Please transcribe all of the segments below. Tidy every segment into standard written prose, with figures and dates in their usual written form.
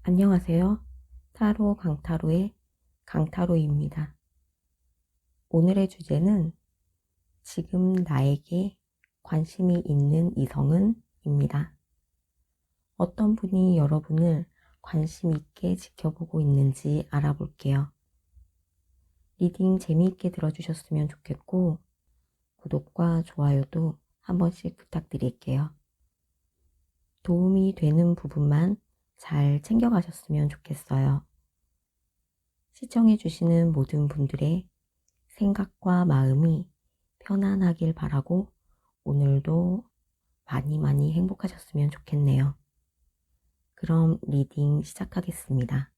안녕하세요. 타로 강타로의 강타로입니다. 오늘의 주제는 지금 나에게 관심이 있는 이성은 입니다. 어떤 분이 여러분을 관심 있게 지켜보고 있는지 알아볼게요. 리딩 재미있게 들어주셨으면 좋겠고 구독과 좋아요도 한 번씩 부탁드릴게요. 도움이 되는 부분만 잘 챙겨가셨으면 좋겠어요. 시청해주시는 모든 분들의 생각과 마음이 편안하길 바라고 오늘도 많이 행복하셨으면 좋겠네요. 그럼 리딩 시작하겠습니다.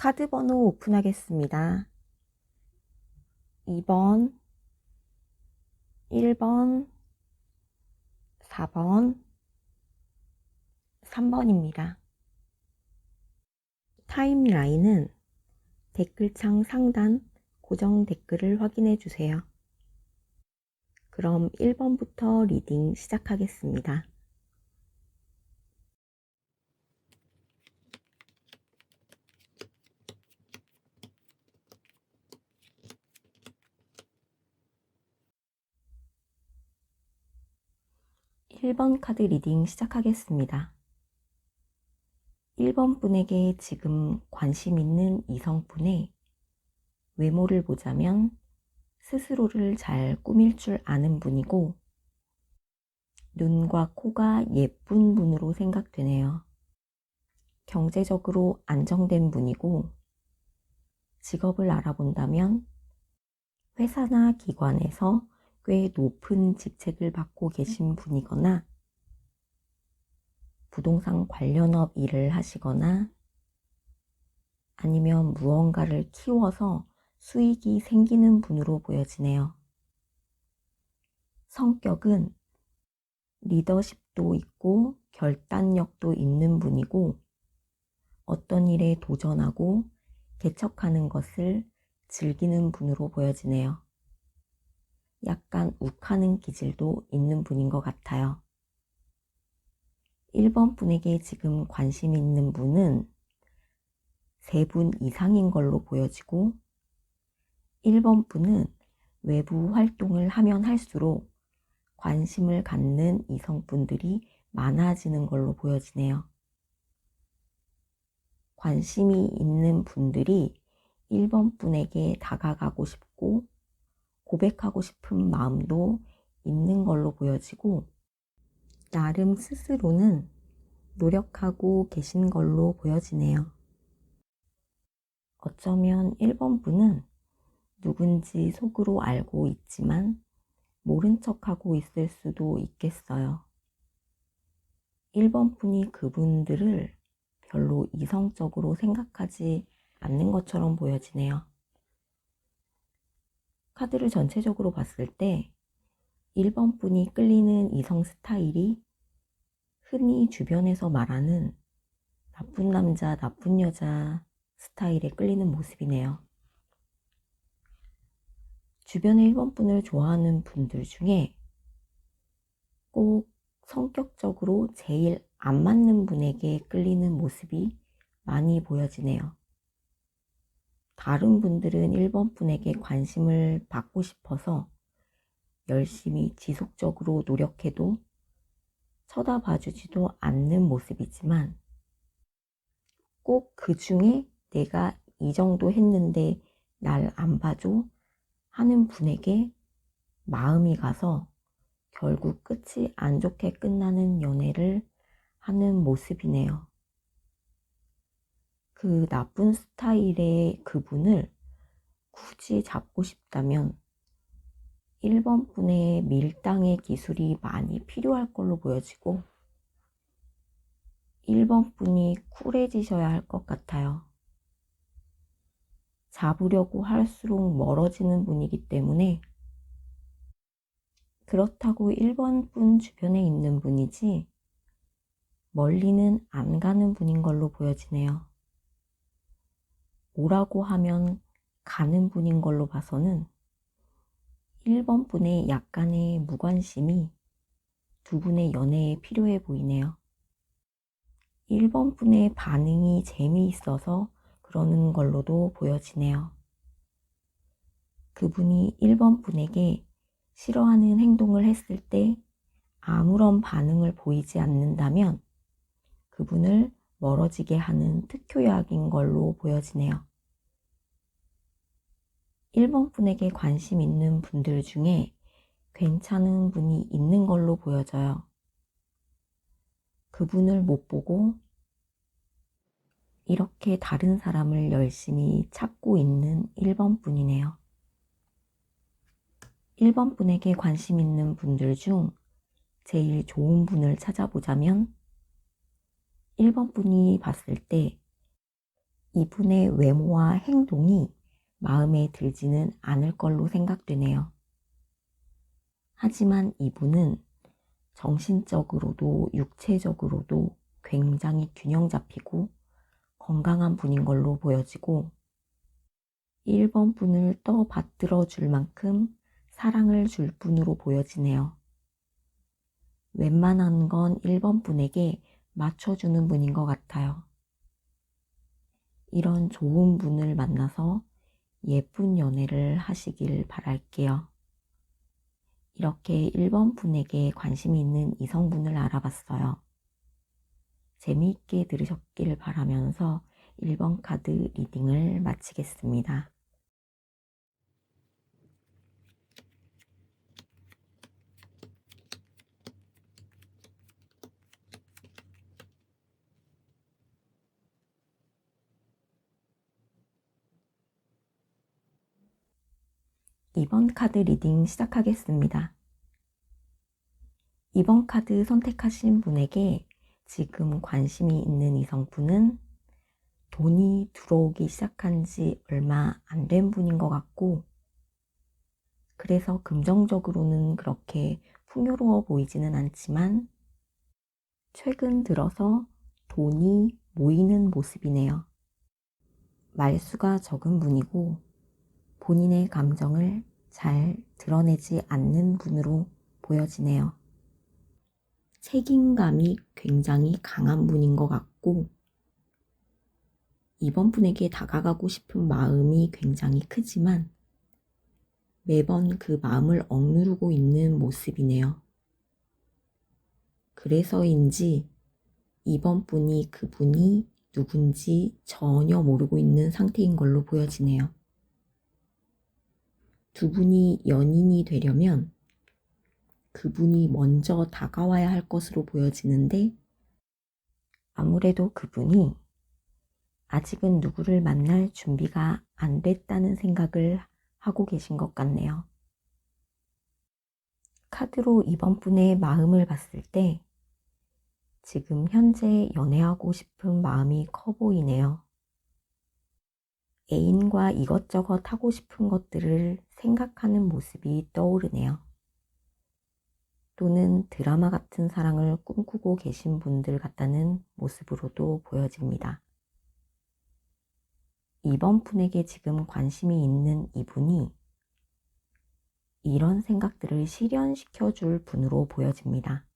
카드 번호 오픈하겠습니다. 2번, 1번, 4번, 3번입니다. 타임라인은 댓글창 상단 고정 댓글을 확인해 주세요. 그럼 1번부터 리딩 시작하겠습니다. 1번 카드 리딩 시작하겠습니다. 1번 분에게 지금 관심 있는 이성분의 외모를 보자면 스스로를 잘 꾸밀 줄 아는 분이고 눈과 코가 예쁜 분으로 생각되네요. 경제적으로 안정된 분이고 직업을 알아본다면 회사나 기관에서 꽤 높은 직책을 맡고 계신 분이거나 부동산 관련업 일을 하시거나 아니면 무언가를 키워서 수익이 생기는 분으로 보여지네요. 성격은 리더십도 있고 결단력도 있는 분이고 어떤 일에 도전하고 개척하는 것을 즐기는 분으로 보여지네요. 약간 욱하는 기질도 있는 분인 것 같아요. 1번 분에게 지금 관심 있는 분은 3분 이상인 걸로 보여지고 1번 분은 외부 활동을 하면 할수록 관심을 갖는 이성분들이 많아지는 걸로 보여지네요. 관심이 있는 분들이 1번 분에게 다가가고 싶고 고백하고 싶은 마음도 있는 걸로 보여지고 나름 스스로는 노력하고 계신 걸로 보여지네요. 어쩌면 1번 분은 누군지 속으로 알고 있지만 모른 척하고 있을 수도 있겠어요. 1번 분이 그분들을 별로 이성적으로 생각하지 않는 것처럼 보여지네요. 카드를 전체적으로 봤을 때 1번 분이 끌리는 이성 스타일이 흔히 주변에서 말하는 나쁜 남자, 나쁜 여자 스타일에 끌리는 모습이네요. 주변에 1번 분을 좋아하는 분들 중에 꼭 성격적으로 제일 안 맞는 분에게 끌리는 모습이 많이 보여지네요. 다른 분들은 1번 분에게 관심을 받고 싶어서 열심히 지속적으로 노력해도 쳐다봐주지도 않는 모습이지만 꼭 그 중에 내가 이 정도 했는데 날 안 봐줘 하는 분에게 마음이 가서 결국 끝이 안 좋게 끝나는 연애를 하는 모습이네요. 그 나쁜 스타일의 그분을 굳이 잡고 싶다면 1번 분의 밀당의 기술이 많이 필요할 걸로 보여지고 1번 분이 쿨해지셔야 할 것 같아요. 잡으려고 할수록 멀어지는 분이기 때문에 그렇다고 1번 분 주변에 있는 분이지 멀리는 안 가는 분인 걸로 보여지네요. 오라고 하면 가는 분인 걸로 봐서는 1번 분의 약간의 무관심이 두 분의 연애에 필요해 보이네요. 1번 분의 반응이 재미있어서 그러는 걸로도 보여지네요. 그분이 1번 분에게 싫어하는 행동을 했을 때 아무런 반응을 보이지 않는다면 그분을 멀어지게 하는 특효약인 걸로 보여지네요. 1번 분에게 관심 있는 분들 중에 괜찮은 분이 있는 걸로 보여져요. 그분을 못 보고 이렇게 다른 사람을 열심히 찾고 있는 1번 분이네요. 1번 분에게 관심 있는 분들 중 제일 좋은 분을 찾아보자면 1번 분이 봤을 때 이분의 외모와 행동이 마음에 들지는 않을 걸로 생각되네요. 하지만 이분은 정신적으로도 육체적으로도 굉장히 균형 잡히고 건강한 분인 걸로 보여지고 1번 분을 떠받들어 줄 만큼 사랑을 줄 분으로 보여지네요. 웬만한 건 1번 분에게 맞춰주는 분인 것 같아요. 이런 좋은 분을 만나서 예쁜 연애를 하시길 바랄게요. 이렇게 1번 분에게 관심이 있는 이성분을 알아봤어요. 재미있게 들으셨길 바라면서 1번 카드 리딩을 마치겠습니다. 이번 카드 리딩 시작하겠습니다. 이번 카드 선택하신 분에게 지금 관심이 있는 이성분은 돈이 들어오기 시작한 지 얼마 안 된 분인 것 같고 그래서 금전적으로는 그렇게 풍요로워 보이지는 않지만 최근 들어서 돈이 모이는 모습이네요. 말수가 적은 분이고 본인의 감정을 잘 드러내지 않는 분으로 보여지네요. 책임감이 굉장히 강한 분인 것 같고 이번 분에게 다가가고 싶은 마음이 굉장히 크지만 매번 그 마음을 억누르고 있는 모습이네요. 그래서인지 이번 분이 그분이 누군지 전혀 모르고 있는 상태인 걸로 보여지네요. 두 분이 연인이 되려면 그분이 먼저 다가와야 할 것으로 보여지는데 아무래도 그분이 아직은 누구를 만날 준비가 안 됐다는 생각을 하고 계신 것 같네요. 카드로 이번 분의 마음을 봤을 때 지금 현재 연애하고 싶은 마음이 커 보이네요. 애인과 이것저것 하고 싶은 것들을 생각하는 모습이 떠오르네요. 또는 드라마 같은 사랑을 꿈꾸고 계신 분들 같다는 모습으로도 보여집니다. 이번 분에게 지금 관심이 있는 이분이 이런 생각들을 실현시켜 줄 분으로 보여집니다.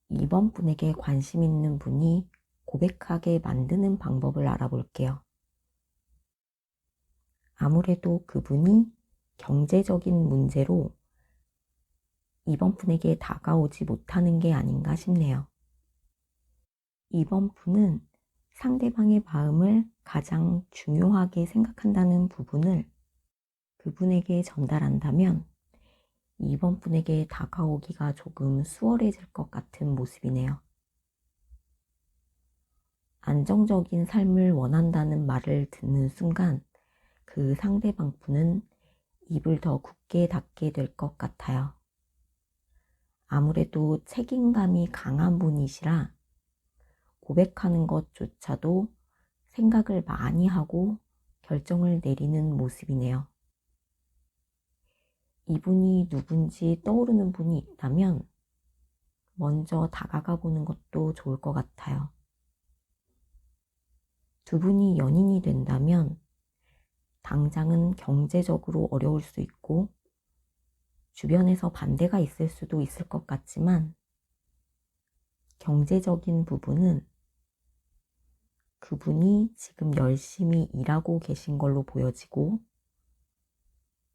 이번 분에게 관심 있는 분이 고백하게 만드는 방법을 알아볼게요. 아무래도 그분이 경제적인 문제로 이번 분에게 다가오지 못하는 게 아닌가 싶네요. 이번 분은 상대방의 마음을 가장 중요하게 생각한다는 부분을 그분에게 전달한다면 이번 분에게 다가오기가 조금 수월해질 것 같은 모습이네요. 안정적인 삶을 원한다는 말을 듣는 순간 그 상대방 분은 입을 더 굳게 닫게 될 것 같아요. 아무래도 책임감이 강한 분이시라 고백하는 것조차도 생각을 많이 하고 결정을 내리는 모습이네요. 이분이 누군지 떠오르는 분이 있다면 먼저 다가가 보는 것도 좋을 것 같아요. 두 분이 연인이 된다면 당장은 경제적으로 어려울 수 있고 주변에서 반대가 있을 수도 있을 것 같지만 경제적인 부분은 그분이 지금 열심히 일하고 계신 걸로 보여지고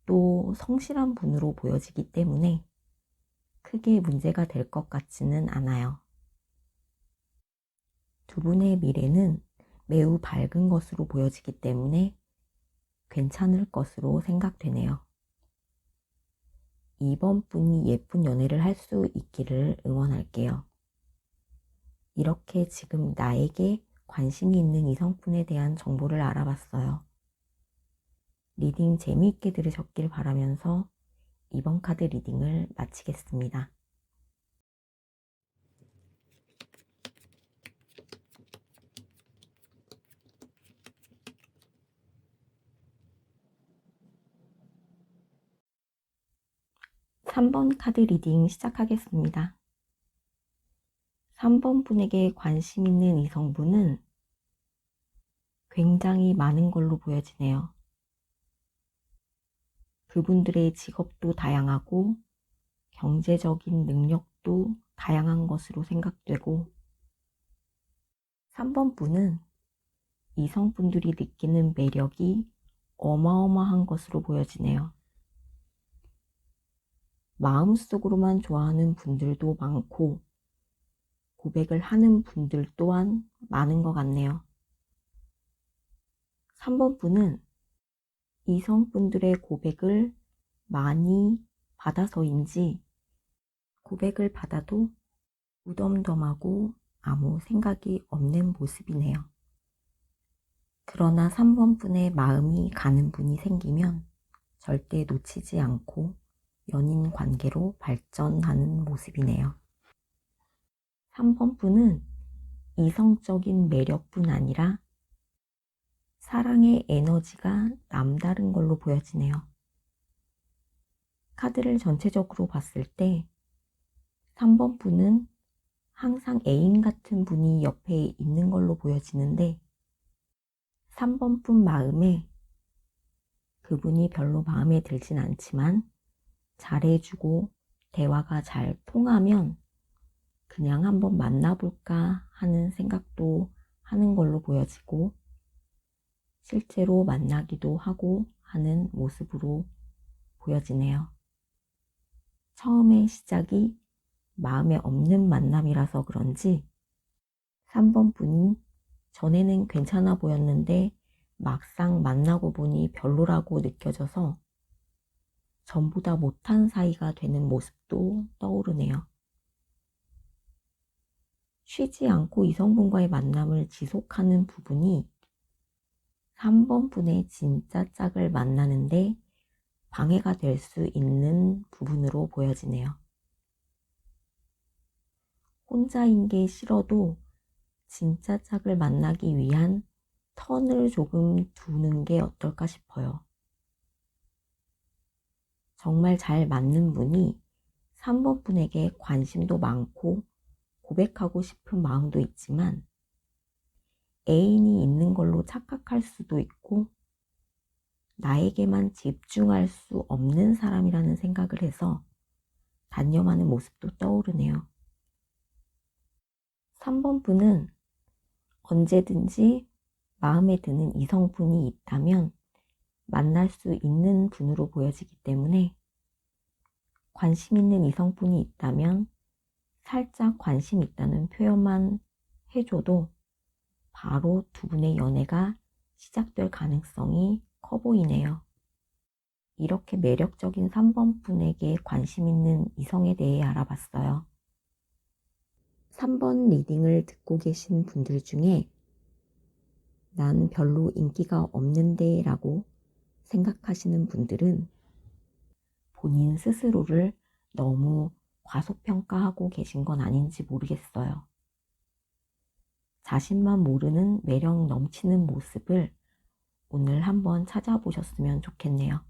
또 성실한 분으로 보여지기 때문에 크게 문제가 될 것 같지는 않아요. 두 분의 미래는 매우 밝은 것으로 보여지기 때문에 괜찮을 것으로 생각되네요. 이번 분이 예쁜 연애를 할 수 있기를 응원할게요. 이렇게 지금 나에게 관심이 있는 이성분에 대한 정보를 알아봤어요. 리딩 재미있게 들으셨길 바라면서 이번 카드 리딩을 마치겠습니다. (3번) 카드 리딩 시작하겠습니다. 3번 분에게 관심 있는 이성분은 굉장히 많은 걸로 보여지네요. 그분들의 직업도 다양하고 경제적인 능력도 다양한 것으로 생각되고 3번 분은 이성분들이 느끼는 매력이 어마어마한 것으로 보여지네요. 마음속으로만 좋아하는 분들도 많고 고백을 하는 분들 또한 많은 것 같네요. 3번 분은 이성분들의 고백을 많이 받아서인지 고백을 받아도 무덤덤하고 아무 생각이 없는 모습이네요. 그러나 3번 분의 마음이 가는 분이 생기면 절대 놓치지 않고 연인 관계로 발전하는 모습이네요. 3번 분은 이성적인 매력뿐 아니라 사랑의 에너지가 남다른 걸로 보여지네요. 카드를 전체적으로 봤을 때 3번 분은 항상 애인 같은 분이 옆에 있는 걸로 보여지는데 3번 분 마음에 그분이 별로 마음에 들진 않지만 잘해주고 대화가 잘 통하면 그냥 한번 만나볼까 하는 생각도 하는 걸로 보여지고 실제로 만나기도 하고 하는 모습으로 보여지네요. 처음의 시작이 마음에 없는 만남이라서 그런지 3번 분이 전에는 괜찮아 보였는데 막상 만나고 보니 별로라고 느껴져서 전보다 못한 사이가 되는 모습도 떠오르네요. 쉬지 않고 이성분과의 만남을 지속하는 부분이 3번 분의 진짜 짝을 만나는데 방해가 될 수 있는 부분으로 보여지네요. 혼자인 게 싫어도 진짜 짝을 만나기 위한 턴을 조금 두는 게 어떨까 싶어요. 정말 잘 맞는 분이 3번 분에게 관심도 많고 고백하고 싶은 마음도 있지만 애인이 있는 걸로 착각할 수도 있고 나에게만 집중할 수 없는 사람이라는 생각을 해서 단념하는 모습도 떠오르네요. 3번 분은 언제든지 마음에 드는 이성분이 있다면 만날 수 있는 분으로 보여지기 때문에 관심 있는 이성분이 있다면 살짝 관심 있다는 표현만 해줘도 바로 두 분의 연애가 시작될 가능성이 커 보이네요. 이렇게 매력적인 3번 분에게 관심 있는 이성에 대해 알아봤어요. 3번 리딩을 듣고 계신 분들 중에 난 별로 인기가 없는데 라고 생각하시는 분들은 본인 스스로를 너무 과소평가하고 계신 건 아닌지 모르겠어요. 자신만 모르는 매력 넘치는 모습을 오늘 한번 찾아보셨으면 좋겠네요.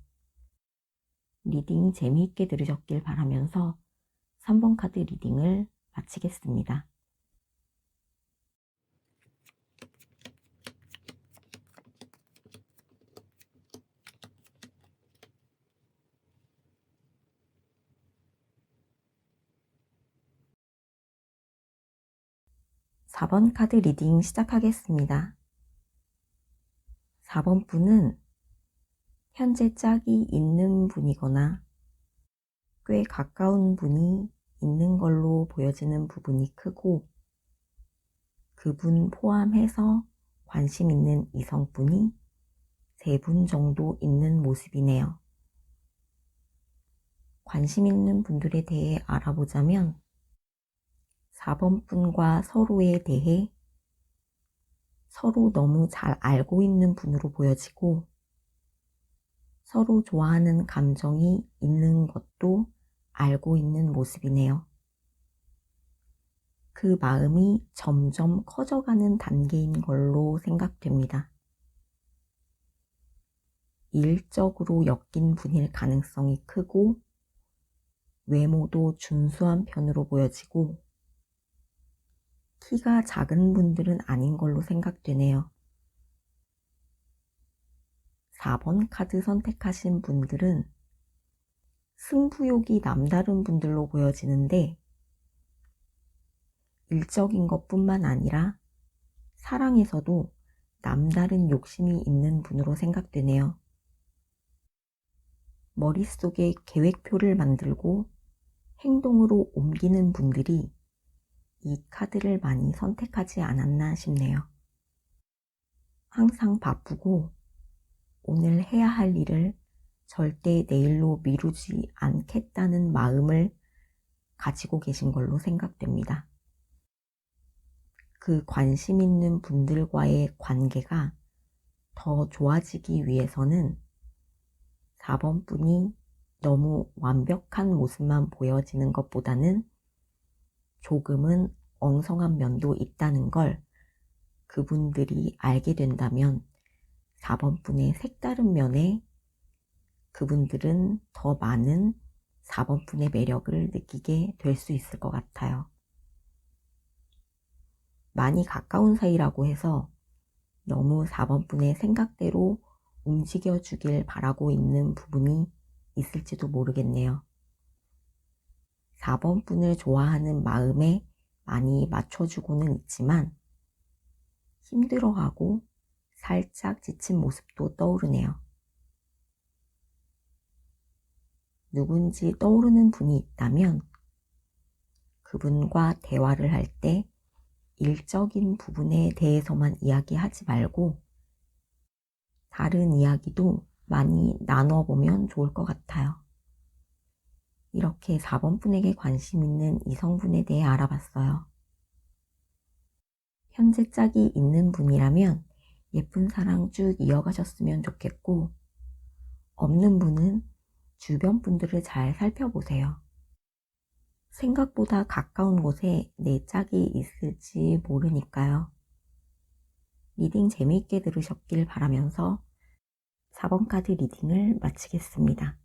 리딩 재미있게 들으셨길 바라면서 3번 카드 리딩을 마치겠습니다. (4번) 카드 리딩 시작하겠습니다. 4번 분은 현재 짝이 있는 분이거나 꽤 가까운 분이 있는 걸로 보여지는 부분이 크고 그분 포함해서 관심 있는 이성분이 3분 정도 있는 모습이네요. 관심 있는 분들에 대해 알아보자면 4번 분과 서로에 대해 서로 너무 잘 알고 있는 분으로 보여지고 서로 좋아하는 감정이 있는 것도 알고 있는 모습이네요. 그 마음이 점점 커져가는 단계인 걸로 생각됩니다. 일적으로 엮인 분일 가능성이 크고 외모도 준수한 편으로 보여지고 키가 작은 분들은 아닌 걸로 생각되네요. 4번 카드 선택하신 분들은 승부욕이 남다른 분들로 보여지는데 일적인 것뿐만 아니라 사랑에서도 남다른 욕심이 있는 분으로 생각되네요. 머릿속에 계획표를 만들고 행동으로 옮기는 분들이 이 카드를 많이 선택하지 않았나 싶네요. 항상 바쁘고 오늘 해야 할 일을 절대 내일로 미루지 않겠다는 마음을 가지고 계신 걸로 생각됩니다. 그 관심 있는 분들과의 관계가 더 좋아지기 위해서는 4번 분이 너무 완벽한 모습만 보여지는 것보다는 조금은 엉성한 면도 있다는 걸 그분들이 알게 된다면 4번 분의 색다른 면에 그분들은 더 많은 4번 분의 매력을 느끼게 될 수 있을 것 같아요. 많이 가까운 사이라고 해서 너무 4번 분의 생각대로 움직여 주길 바라고 있는 부분이 있을지도 모르겠네요. 4번 분을 좋아하는 마음에 많이 맞춰주고는 있지만 힘들어하고 살짝 지친 모습도 떠오르네요. 누군지 떠오르는 분이 있다면 그분과 대화를 할 때 일적인 부분에 대해서만 이야기하지 말고 다른 이야기도 많이 나눠보면 좋을 것 같아요. 이렇게 4번 분에게 관심 있는 이성분에 대해 알아봤어요. 현재 짝이 있는 분이라면 예쁜 사랑 쭉 이어가셨으면 좋겠고, 없는 분은 주변 분들을 잘 살펴보세요. 생각보다 가까운 곳에 내 짝이 있을지 모르니까요. 리딩 재미있게 들으셨길 바라면서 4번 카드 리딩을 마치겠습니다.